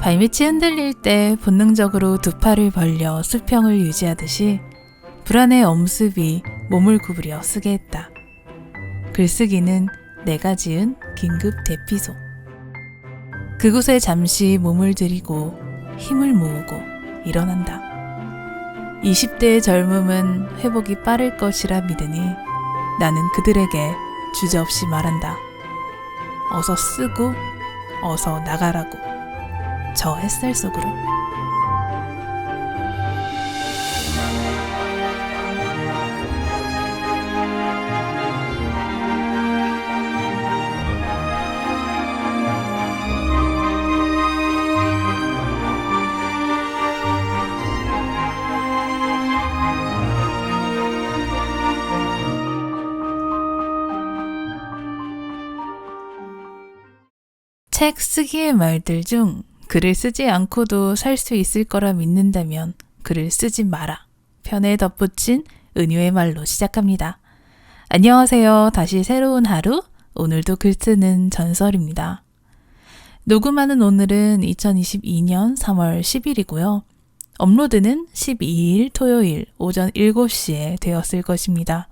발밑이 흔들릴 때 본능적으로 두 팔을 벌려 수평을 유지하듯이 불안의 엄습이 몸을 구부려 쓰게 했다. 글쓰기는 내가 지은 긴급 대피소. 그곳에 잠시 몸을 들이고 힘을 모으고 일어난다. 20대의 젊음은 회복이 빠를 것이라 믿으니 나는 그들에게 주저없이 말한다. 어서 쓰고 어서 나가라고. 저 햇살 속으로. 책 쓰기의 말들 중 글을 쓰지 않고도 살 수 있을 거라 믿는다면 글을 쓰지 마라. 편에 덧붙인 은유의 말로 시작합니다. 안녕하세요. 다시 새로운 하루, 오늘도 글 쓰는 전설입니다. 녹음하는 오늘은 2022년 3월 10일이고요. 업로드는 12일 토요일 오전 7시에 되었을 것입니다.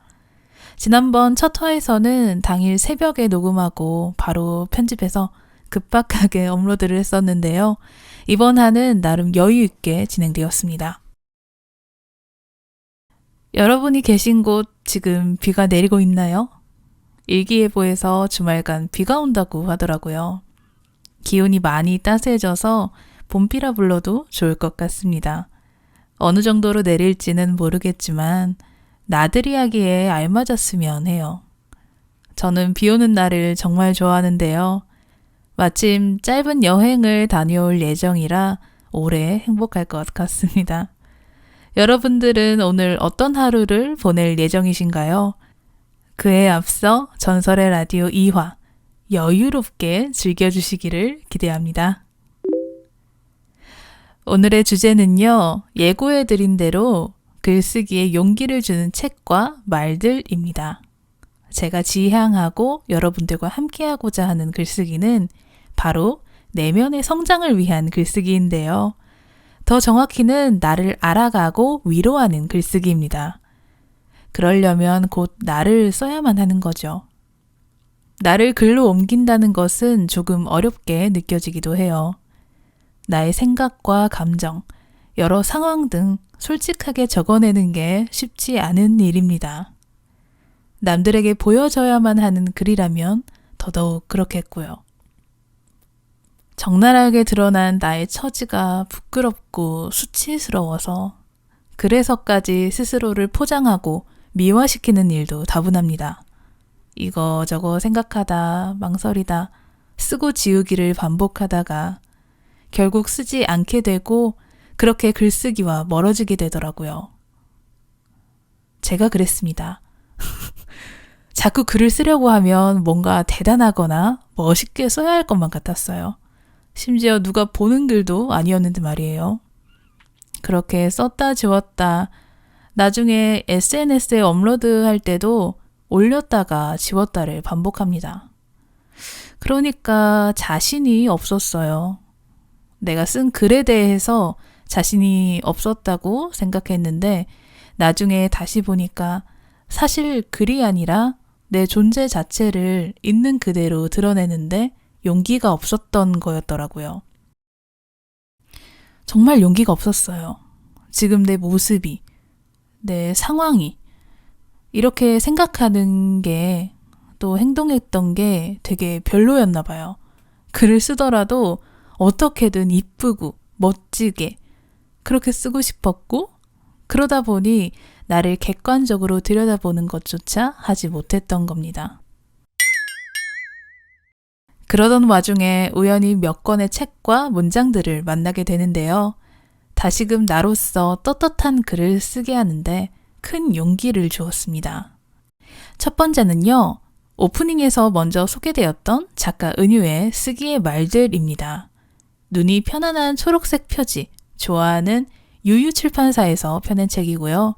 지난번 첫 화에서는 당일 새벽에 녹음하고 바로 편집해서 급박하게 업로드를 했었는데요. 이번 화는 나름 여유 있게 진행되었습니다. 여러분이 계신 곳 지금 비가 내리고 있나요? 일기예보에서 주말간 비가 온다고 하더라고요. 기온이 많이 따스해져서 봄비라 불러도 좋을 것 같습니다. 어느 정도로 내릴지는 모르겠지만 나들이 하기에 알맞았으면 해요. 저는 비 오는 날을 정말 좋아하는데요. 마침 짧은 여행을 다녀올 예정이라 오래 행복할 것 같습니다. 여러분들은 오늘 어떤 하루를 보낼 예정이신가요? 그에 앞서 전설의 라디오 2화 여유롭게 즐겨주시기를 기대합니다. 오늘의 주제는요. 예고해드린 대로 글쓰기에 용기를 주는 책과 말들입니다. 제가 지향하고 여러분들과 함께하고자 하는 글쓰기는 바로 내면의 성장을 위한 글쓰기인데요. 더 정확히는 나를 알아가고 위로하는 글쓰기입니다. 그러려면 곧 나를 써야만 하는 거죠. 나를 글로 옮긴다는 것은 조금 어렵게 느껴지기도 해요. 나의 생각과 감정, 여러 상황 등 솔직하게 적어내는 게 쉽지 않은 일입니다. 남들에게 보여져야만 하는 글이라면 더더욱 그렇겠고요. 적나라하게 드러난 나의 처지가 부끄럽고 수치스러워서 그래서까지 스스로를 포장하고 미화시키는 일도 다분합니다. 이거저거 생각하다 망설이다 쓰고 지우기를 반복하다가 결국 쓰지 않게 되고 그렇게 글쓰기와 멀어지게 되더라고요. 제가 그랬습니다. 자꾸 글을 쓰려고 하면 뭔가 대단하거나 멋있게 써야 할 것만 같았어요. 심지어 누가 보는 글도 아니었는데 말이에요. 그렇게 썼다 지웠다 나중에 SNS에 업로드할 때도 올렸다가 지웠다를 반복합니다. 그러니까 자신이 없었어요. 내가 쓴 글에 대해서 자신이 없었다고 생각했는데 나중에 다시 보니까 사실 글이 아니라 내 존재 자체를 있는 그대로 드러내는데 용기가 없었던 거였더라고요. 정말 용기가 없었어요. 지금 내 모습이, 내 상황이 이렇게 생각하는 게 또 행동했던 게 되게 별로였나 봐요. 글을 쓰더라도 어떻게든 이쁘고 멋지게 그렇게 쓰고 싶었고 그러다 보니 나를 객관적으로 들여다보는 것조차 하지 못했던 겁니다. 그러던 와중에 우연히 몇 권의 책과 문장들을 만나게 되는데요. 다시금 나로서 떳떳한 글을 쓰게 하는데 큰 용기를 주었습니다. 첫 번째는요. 오프닝에서 먼저 소개되었던 작가 은유의 쓰기의 말들입니다. 눈이 편안한 초록색 표지, 좋아하는 유유출판사에서 펴낸 책이고요.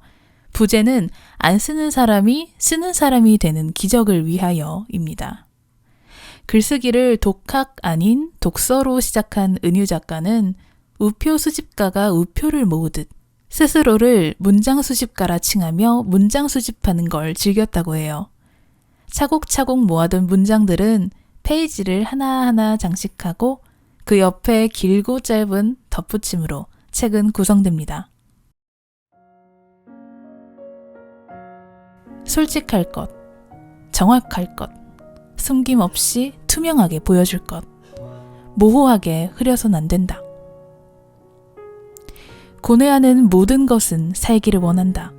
부제는 안 쓰는 사람이 쓰는 사람이 되는 기적을 위하여입니다. 글쓰기를 독학 아닌 독서로 시작한 은유 작가는 우표 수집가가 우표를 모으듯 스스로를 문장 수집가라 칭하며 문장 수집하는 걸 즐겼다고 해요. 차곡차곡 모아둔 문장들은 페이지를 하나하나 장식하고 그 옆에 길고 짧은 덧붙임으로 책은 구성됩니다. 솔직할 것, 정확할 것, 숨김없이 투명하게 보여줄 것, 모호하게 흐려선 안 된다. 고뇌하는 모든 것은 살기를 원한다.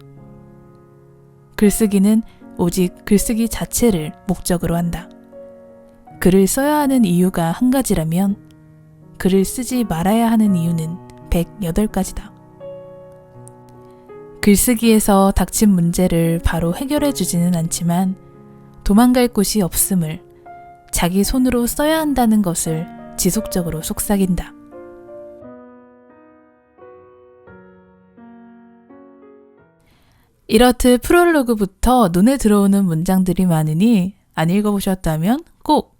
글쓰기는 오직 글쓰기 자체를 목적으로 한다. 글을 써야 하는 이유가 한 가지라면 글을 쓰지 말아야 하는 이유는 108가지다. 글쓰기에서 닥친 문제를 바로 해결해 주지는 않지만 도망갈 곳이 없음을, 자기 손으로 써야 한다는 것을 지속적으로 속삭인다. 이렇듯 프롤로그부터 눈에 들어오는 문장들이 많으니 안 읽어보셨다면 꼭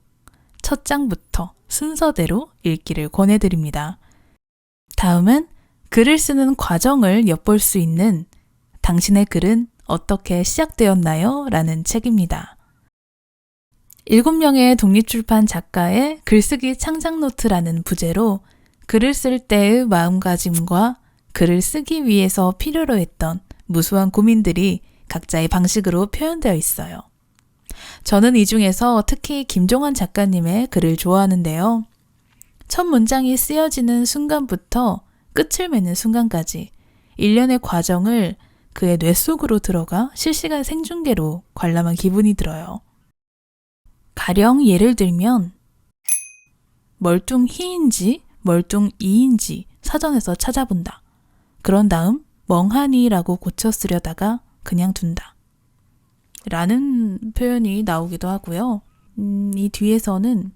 첫 장부터 순서대로 읽기를 권해드립니다. 다음은 글을 쓰는 과정을 엿볼 수 있는 당신의 글은 어떻게 시작되었나요? 라는 책입니다. 7명의 독립출판 작가의 글쓰기 창작노트라는 부제로 글을 쓸 때의 마음가짐과 글을 쓰기 위해서 필요로 했던 무수한 고민들이 각자의 방식으로 표현되어 있어요. 저는 이 중에서 특히 김종환 작가님의 글을 좋아하는데요. 첫 문장이 쓰여지는 순간부터 끝을 맺는 순간까지 일련의 과정을 그의 뇌 속으로 들어가 실시간 생중계로 관람한 기분이 들어요. 가령 예를 들면 멀뚱히인지 멀뚱이인지 사전에서 찾아본다. 그런 다음 멍하니라고 고쳐 쓰려다가 그냥 둔다. 라는 표현이 나오기도 하고요. 이 뒤에서는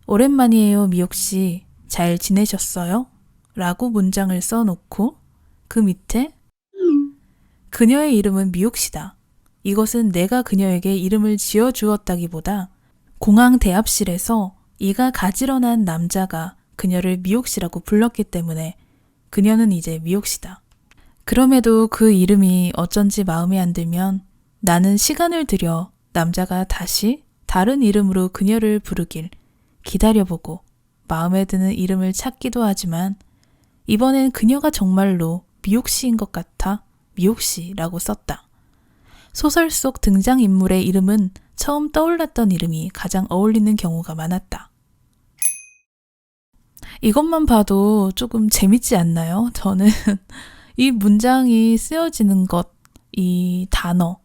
오랜만이에요 미옥씨 잘 지내셨어요? 라고 문장을 써놓고 그 밑에 그녀의 이름은 미옥씨다. 이것은 내가 그녀에게 이름을 지어주었다기보다 공항 대합실에서 이가 가지런한 남자가 그녀를 미옥씨라고 불렀기 때문에 그녀는 이제 미옥씨다. 그럼에도 그 이름이 어쩐지 마음에 안 들면 나는 시간을 들여 남자가 다시 다른 이름으로 그녀를 부르길 기다려보고 마음에 드는 이름을 찾기도 하지만 이번엔 그녀가 정말로 미옥씨인 것 같아 미옥씨라고 썼다. 소설 속 등장인물의 이름은 처음 떠올랐던 이름이 가장 어울리는 경우가 많았다. 이것만 봐도 조금 재밌지 않나요? 저는 이 문장이 쓰여지는 것, 이 단어,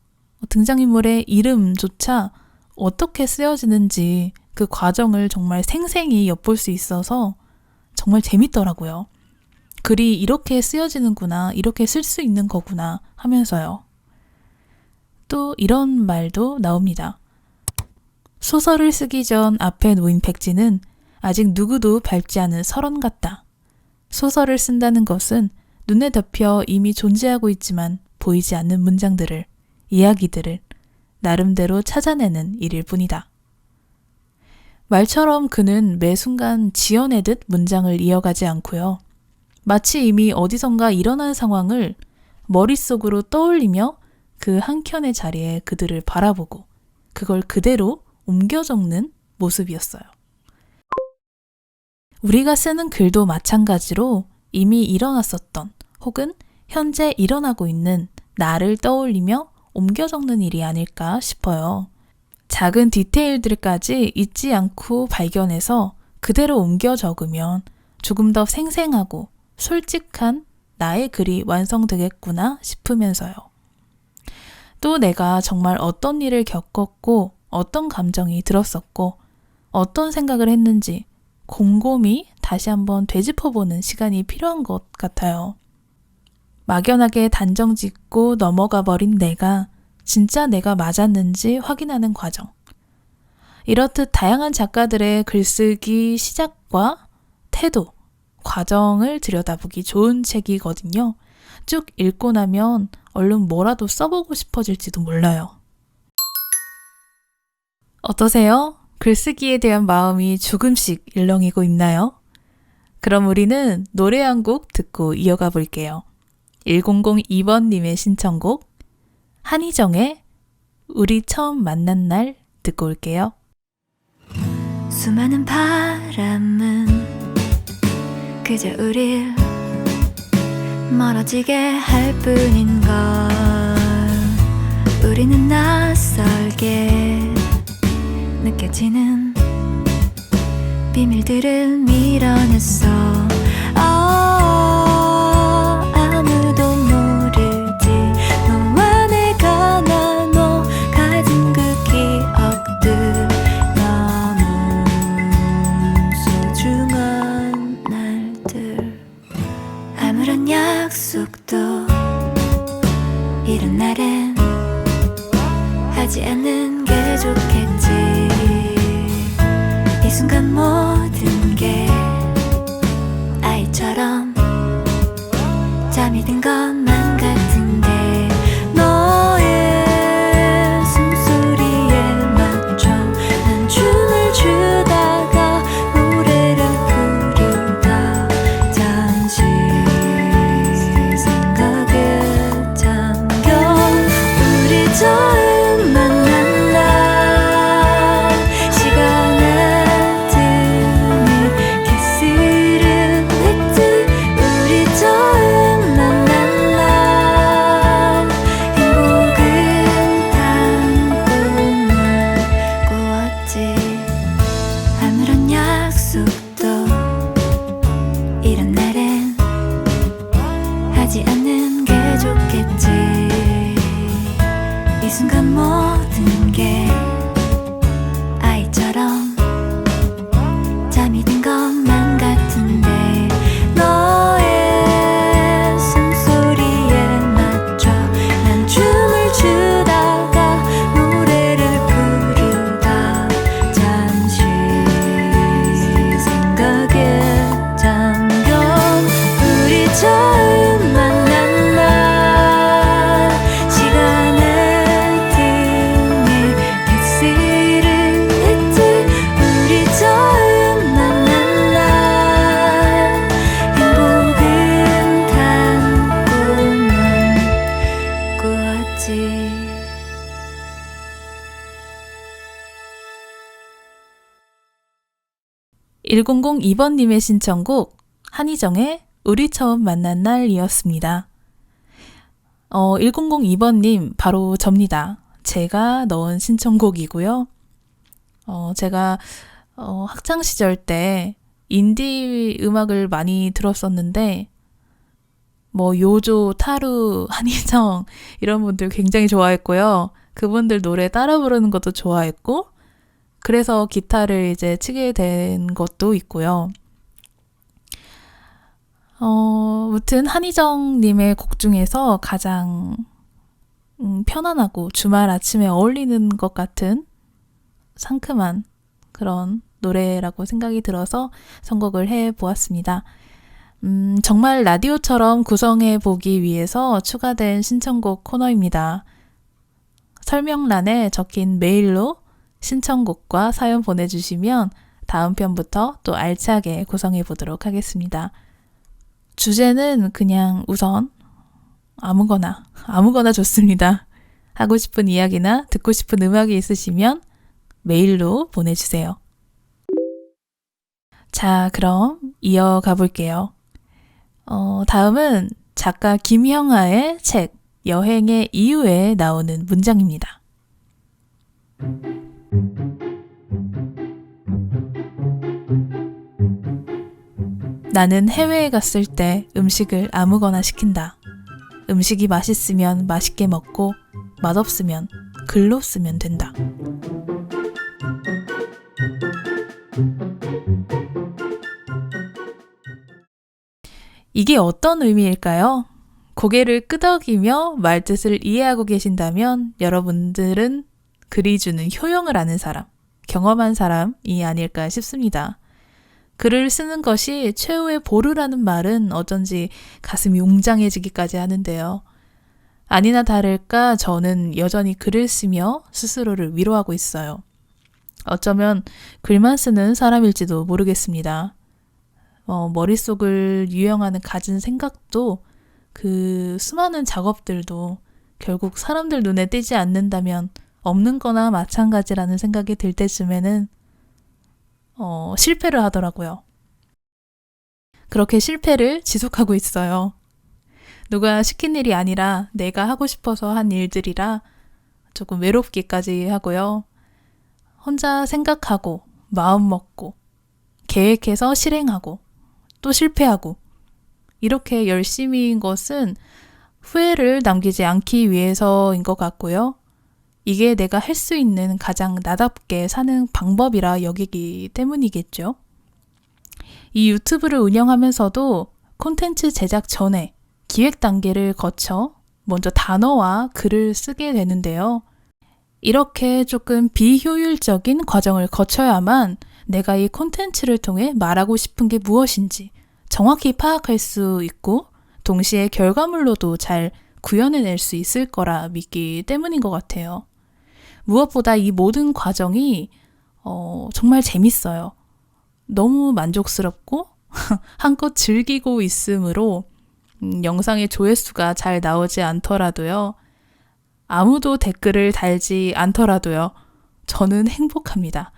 등장인물의 이름조차 어떻게 쓰여지는지 그 과정을 정말 생생히 엿볼 수 있어서 정말 재밌더라고요. 글이 이렇게 쓰여지는구나, 이렇게 쓸 수 있는 거구나 하면서요. 또 이런 말도 나옵니다. 소설을 쓰기 전 앞에 놓인 백지는 아직 누구도 밟지 않은 설원 같다. 소설을 쓴다는 것은 눈에 덮여 이미 존재하고 있지만 보이지 않는 문장들을, 이야기들을 나름대로 찾아내는 일일 뿐이다. 말처럼 그는 매 순간 지어내듯 문장을 이어가지 않고요. 마치 이미 어디선가 일어난 상황을 머릿속으로 떠올리며 그 한켠의 자리에 그들을 바라보고 그걸 그대로 옮겨 적는 모습이었어요. 우리가 쓰는 글도 마찬가지로 이미 일어났었던 혹은 현재 일어나고 있는 나를 떠올리며 옮겨 적는 일이 아닐까 싶어요. 작은 디테일들까지 잊지 않고 발견해서 그대로 옮겨 적으면 조금 더 생생하고 솔직한 나의 글이 완성되겠구나 싶으면서요. 또 내가 정말 어떤 일을 겪었고 어떤 감정이 들었었고 어떤 생각을 했는지 곰곰이 다시 한번 되짚어보는 시간이 필요한 것 같아요. 막연하게 단정 짓고 넘어가 버린 내가 진짜 내가 맞았는지 확인하는 과정. 이렇듯 다양한 작가들의 글쓰기 시작과 태도, 과정을 들여다보기 좋은 책이거든요. 쭉 읽고 나면 얼른 뭐라도 써보고 싶어질지도 몰라요. 어떠세요? 글쓰기에 대한 마음이 조금씩 일렁이고 있나요? 그럼 우리는 노래 한 곡 듣고 이어가 볼게요. 1002번님의 신청곡 한희정의 우리 처음 만난 날 듣고 올게요. 수많은 바람은 그저 우릴 멀어지게 할 뿐인걸. 우리는 낯설게 느껴지는 비밀들을 밀어냈어. 아무도 모르지 너와 내가 나눠 가진 그 기억들. 너무 소중한 날들. 아무런 약속도 이런 날엔 하지 않는 게 좋겠지. 이 순간 모든 게 아이처럼 잠이 든 것만 같은데 너의 숨소리에 맞춰 난 춤을 추다가 노래를 부르다 잠시 생각에 잠겨. 우리 처음 만난 날 시간에 등이 키스를 했지. 우리 처음 만난 날 행복은 단꿈을 꾸었지. 아무런 약속도 이런 날엔 하지 않는 게 좋겠지. 이 순간 모든 게 아이처럼 잠이 든 것만 같은데 너의 숨소리에 맞춰 난 춤을 추다가 노래를 부르다 잠시 생각에 잠겨. 우리 처음 만난 날 시간에 등에 키스를 했지. 우리 처음 만난 날 행복은 단꿈을 꾸었지. 1002번님의 신청곡 한희정의 우리 처음 만난 날이었습니다. 1002번님 바로 접니다. 제가 넣은 신청곡이고요. 제가 학창 시절 때 인디 음악을 많이 들었었는데 뭐 요조, 타루, 한희정 이런 분들 굉장히 좋아했고요. 그분들 노래 따라 부르는 것도 좋아했고 그래서 기타를 이제 치게 된 것도 있고요. 무튼 한희정님의 곡 중에서 가장 편안하고 주말 아침에 어울리는 것 같은 상큼한 그런 노래라고 생각이 들어서 선곡을 해보았습니다. 정말 라디오처럼 구성해 보기 위해서 추가된 신청곡 코너입니다. 설명란에 적힌 메일로 신청곡과 사연 보내주시면 다음 편부터 또 알차게 구성해 보도록 하겠습니다. 주제는 그냥 우선 아무거나 좋습니다. 하고 싶은 이야기나 듣고 싶은 음악이 있으시면 메일로 보내주세요. 자, 그럼 이어가 볼게요. 다음은 작가 김형아의 책 여행의 이유에 나오는 문장입니다. 나는 해외에 갔을 때 음식을 아무거나 시킨다. 음식이 맛있으면 맛있게 먹고 맛없으면 글로 쓰면 된다. 이게 어떤 의미일까요? 고개를 끄덕이며 말뜻을 이해하고 계신다면 여러분들은 글이 주는 효용을 아는 사람, 경험한 사람이 아닐까 싶습니다. 글을 쓰는 것이 최후의 보루라는 말은 어쩐지 가슴이 웅장해지기까지 하는데요. 아니나 다를까 저는 여전히 글을 쓰며 스스로를 위로하고 있어요. 어쩌면 글만 쓰는 사람일지도 모르겠습니다. 머릿속을 유영하는 가진 생각도 그 수많은 작업들도 결국 사람들 눈에 띄지 않는다면 없는 거나 마찬가지라는 생각이 들 때쯤에는 실패를 하더라고요. 그렇게 실패를 지속하고 있어요. 누가 시킨 일이 아니라 내가 하고 싶어서 한 일들이라 조금 외롭기까지 하고요. 혼자 생각하고 마음 먹고 계획해서 실행하고 또 실패하고 이렇게 열심히인 것은 후회를 남기지 않기 위해서인 것 같고요. 이게 내가 할 수 있는 가장 나답게 사는 방법이라 여기기 때문이겠죠. 이 유튜브를 운영하면서도 콘텐츠 제작 전에 기획 단계를 거쳐 먼저 단어와 글을 쓰게 되는데요. 이렇게 조금 비효율적인 과정을 거쳐야만 내가 이 콘텐츠를 통해 말하고 싶은 게 무엇인지 정확히 파악할 수 있고 동시에 결과물로도 잘 구현해낼 수 있을 거라 믿기 때문인 것 같아요. 무엇보다 이 모든 과정이 정말 재밌어요. 너무 만족스럽고 한껏 즐기고 있으므로 영상의 조회수가 잘 나오지 않더라도요. 아무도 댓글을 달지 않더라도요. 저는 행복합니다.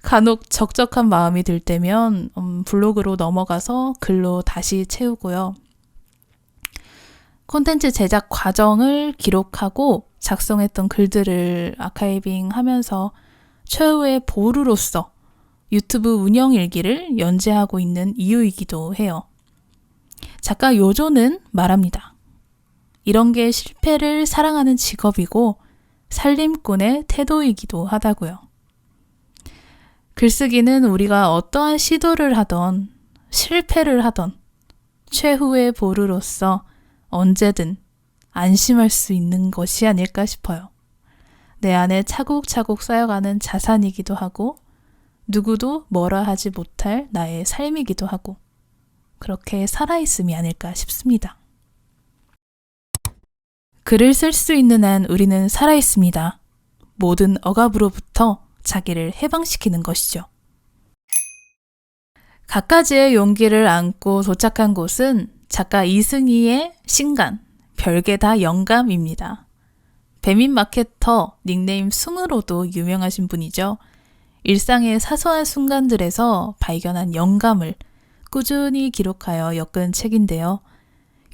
간혹 적적한 마음이 들 때면 블로그로 넘어가서 글로 다시 채우고요. 콘텐츠 제작 과정을 기록하고 작성했던 글들을 아카이빙 하면서 최후의 보루로서 유튜브 운영 일기를 연재하고 있는 이유이기도 해요. 작가 요조는 말합니다. 이런 게 실패를 사랑하는 직업이고 살림꾼의 태도이기도 하다고요. 글쓰기는 우리가 어떠한 시도를 하던 실패를 하던 최후의 보루로서 언제든 안심할 수 있는 것이 아닐까 싶어요. 내 안에 차곡차곡 쌓여가는 자산이기도 하고 누구도 뭐라 하지 못할 나의 삶이기도 하고 그렇게 살아있음이 아닐까 싶습니다. 글을 쓸 수 있는 한 우리는 살아있습니다. 모든 억압으로부터 자기를 해방시키는 것이죠. 갖가지의 용기를 안고 도착한 곳은 작가 이승희의 신간, 별게 다 영감입니다. 배민 마케터 닉네임 숭으로도 유명하신 분이죠. 일상의 사소한 순간들에서 발견한 영감을 꾸준히 기록하여 엮은 책인데요.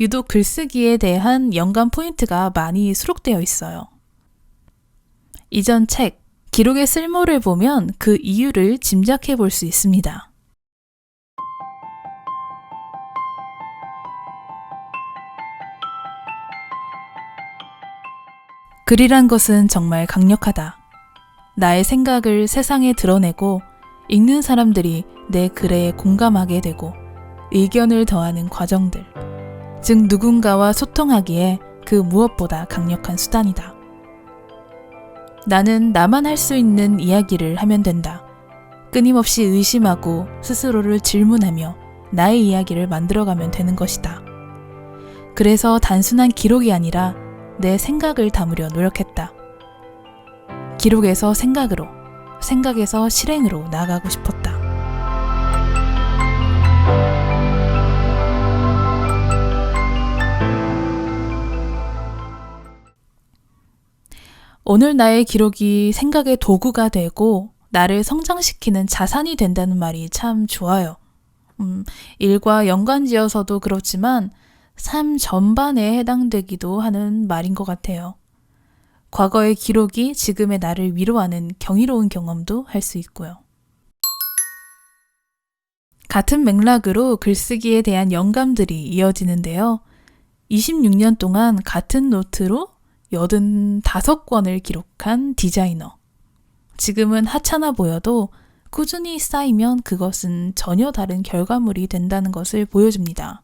유독 글쓰기에 대한 영감 포인트가 많이 수록되어 있어요. 이전 책, 기록의 쓸모를 보면 그 이유를 짐작해 볼 수 있습니다. 글이란 것은 정말 강력하다. 나의 생각을 세상에 드러내고 읽는 사람들이 내 글에 공감하게 되고 의견을 더하는 과정들, 즉 누군가와 소통하기에 그 무엇보다 강력한 수단이다. 나는 나만 할 수 있는 이야기를 하면 된다. 끊임없이 의심하고 스스로를 질문하며 나의 이야기를 만들어가면 되는 것이다. 그래서 단순한 기록이 아니라 내 생각을 담으려 노력했다. 기록에서 생각으로, 생각에서 실행으로 나아가고 싶었다. 오늘 나의 기록이 생각의 도구가 되고 나를 성장시키는 자산이 된다는 말이 참 좋아요. 일과 연관지어서도 그렇지만 삶 전반에 해당되기도 하는 말인 것 같아요. 과거의 기록이 지금의 나를 위로하는 경이로운 경험도 할 수 있고요. 같은 맥락으로 글쓰기에 대한 영감들이 이어지는데요. 26년 동안 같은 노트로 85권을 기록한 디자이너. 지금은 하찮아 보여도 꾸준히 쌓이면 그것은 전혀 다른 결과물이 된다는 것을 보여줍니다.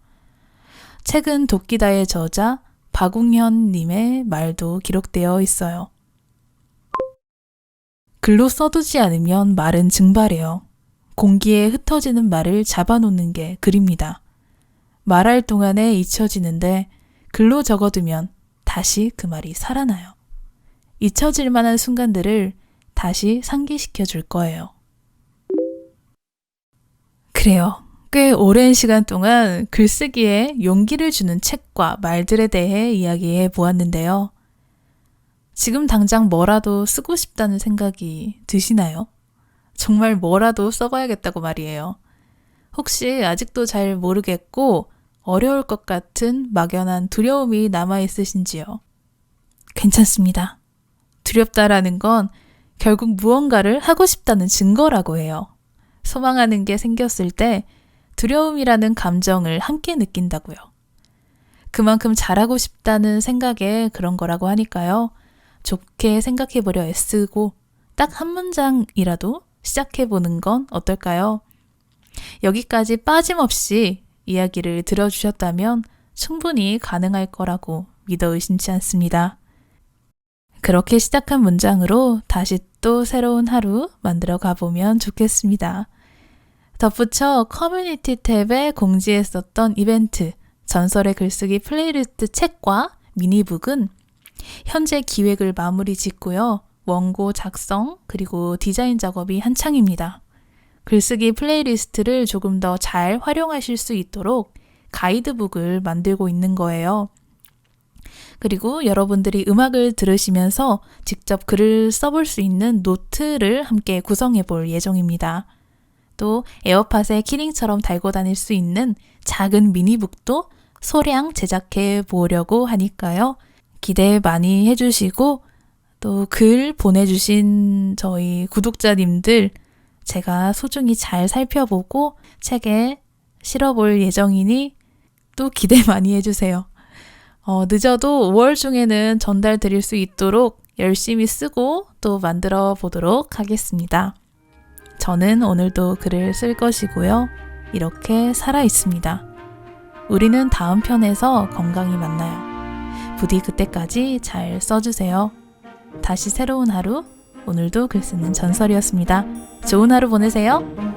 책은 도끼다의 저자 박웅현님의 말도 기록되어 있어요. 글로 써두지 않으면 말은 증발해요. 공기에 흩어지는 말을 잡아놓는 게 글입니다. 말할 동안에 잊혀지는데 글로 적어두면 다시 그 말이 살아나요. 잊혀질 만한 순간들을 다시 상기시켜 줄 거예요. 그래요. 꽤 오랜 시간 동안 글쓰기에 용기를 주는 책과 말들에 대해 이야기해 보았는데요. 지금 당장 뭐라도 쓰고 싶다는 생각이 드시나요? 정말 뭐라도 써봐야겠다고 말이에요. 혹시 아직도 잘 모르겠고 어려울 것 같은 막연한 두려움이 남아있으신지요? 괜찮습니다. 두렵다라는 건 결국 무언가를 하고 싶다는 증거라고 해요. 소망하는 게 생겼을 때 두려움이라는 감정을 함께 느낀다고요. 그만큼 잘하고 싶다는 생각에 그런 거라고 하니까요. 좋게 생각해보려 애쓰고 딱 한 문장이라도 시작해보는 건 어떨까요? 여기까지 빠짐없이 이야기를 들어주셨다면 충분히 가능할 거라고 믿어 의심치 않습니다. 그렇게 시작한 문장으로 다시 또 새로운 하루 만들어 가보면 좋겠습니다. 덧붙여 커뮤니티 탭에 공지했었던 이벤트 전설의 글쓰기 플레이리스트 책과 미니북은 현재 기획을 마무리 짓고요. 원고 작성 그리고 디자인 작업이 한창입니다. 글쓰기 플레이리스트를 조금 더 잘 활용하실 수 있도록 가이드북을 만들고 있는 거예요. 그리고 여러분들이 음악을 들으시면서 직접 글을 써볼 수 있는 노트를 함께 구성해 볼 예정입니다. 또 에어팟에 키링처럼 달고 다닐 수 있는 작은 미니북도 소량 제작해 보려고 하니까요. 기대 많이 해주시고 또 글 보내주신 저희 구독자님들 제가 소중히 잘 살펴보고 책에 실어볼 예정이니 또 기대 많이 해주세요. 늦어도 5월 중에는 전달 드릴 수 있도록 열심히 쓰고 또 만들어 보도록 하겠습니다. 저는 오늘도 글을 쓸 것이고요. 이렇게 살아 있습니다. 우리는 다음 편에서 건강히 만나요. 부디 그때까지 잘 써주세요. 다시 새로운 하루, 오늘도 글 쓰는 전설이었습니다. 좋은 하루 보내세요.